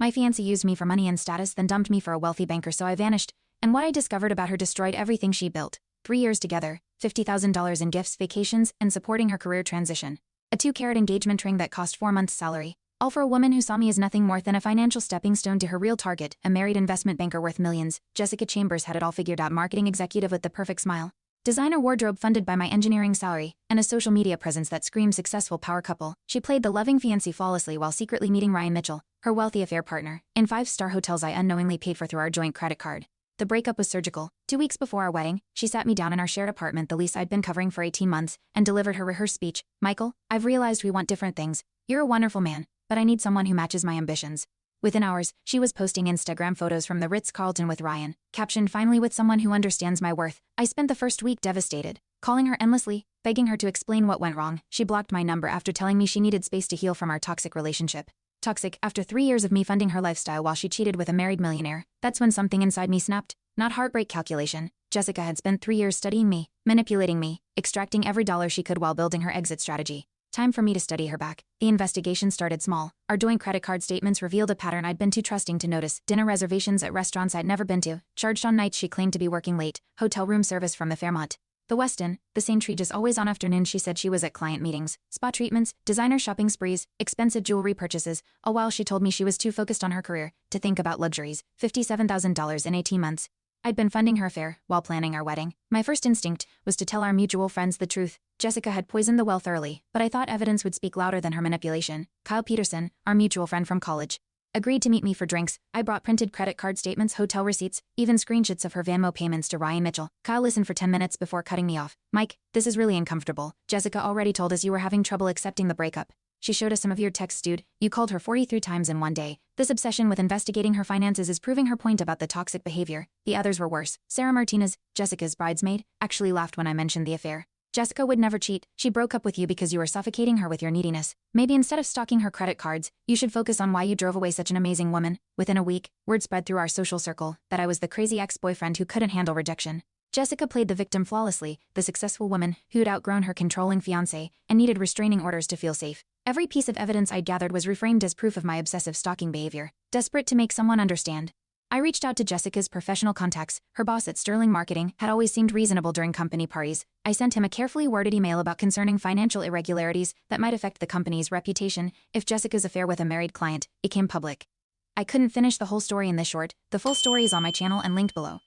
My fiancé used me for money and status, then dumped me for a wealthy banker, so I vanished, and what I discovered about her destroyed everything she built. 3 years together, $50,000 in gifts, vacations, and supporting her career transition. A 2-carat engagement ring that cost 4 months' salary. All for a woman who saw me as nothing more than a financial stepping stone to her real target, a married investment banker worth millions. Jessica Chambers had it all figured out, marketing executive with the perfect smile, designer wardrobe funded by my engineering salary, and a social media presence that screamed successful power couple. She played the loving fiancé flawlessly while secretly meeting Ryan Mitchell, her wealthy affair partner, in 5-star hotels I unknowingly paid for through our joint credit card. The breakup was surgical. 2 weeks before our wedding, she sat me down in our shared apartment, the lease I'd been covering for 18 months, and delivered her rehearsed speech. Michael, I've realized we want different things. You're a wonderful man, but I need someone who matches my ambitions. Within hours, she was posting Instagram photos from the Ritz-Carlton with Ryan, captioned finally with someone who understands my worth. I spent the first week devastated, calling her endlessly, begging her to explain what went wrong. She blocked my number after telling me she needed space to heal from our toxic relationship. Toxic after 3 years of me funding her lifestyle while she cheated with a married millionaire. That's when something inside me snapped. Not heartbreak calculation. Jessica had spent 3 years studying me, manipulating me, extracting every dollar she could while building her exit strategy. Time for me to study her back. The investigation started small. Our joint credit card statements revealed a pattern I'd been too trusting to notice. Dinner reservations at restaurants I'd never been to, charged on nights she claimed to be working late, hotel room service from the Fairmont, the Westin, the St. Regis always on afternoons she said she was at client meetings, spa treatments, designer shopping sprees, expensive jewelry purchases, all while she told me she was too focused on her career to think about luxuries. $57,000 in 18 months. I'd been funding her affair while planning our wedding. My first instinct was to tell our mutual friends the truth. Jessica had poisoned the well thoroughly, but I thought evidence would speak louder than her manipulation. Kyle Peterson, our mutual friend from college, agreed to meet me for drinks. I brought printed credit card statements, hotel receipts, even screenshots of her Venmo payments to Ryan Mitchell. Kyle listened for 10 minutes before cutting me off. Mike, this is really uncomfortable. Jessica already told us you were having trouble accepting the breakup. She showed us some of your texts, dude. You called her 43 times in one day. This obsession with investigating her finances is proving her point about the toxic behavior. The others were worse. Sarah Martinez, Jessica's bridesmaid, actually laughed when I mentioned the affair. Jessica would never cheat. She broke up with you because you were suffocating her with your neediness. Maybe instead of stalking her credit cards, you should focus on why you drove away such an amazing woman. Within a week, word spread through our social circle that I was the crazy ex-boyfriend who couldn't handle rejection. Jessica played the victim flawlessly, the successful woman who'd outgrown her controlling fiancé and needed restraining orders to feel safe. Every piece of evidence I'd gathered was reframed as proof of my obsessive stalking behavior. Desperate to make someone understand, I reached out to Jessica's professional contacts. Her boss at Sterling Marketing had always seemed reasonable during company parties. I sent him a carefully worded email about concerning financial irregularities that might affect the company's reputation if Jessica's affair with a married client became public. I couldn't finish the whole story in this short. The full story is on my channel and linked below.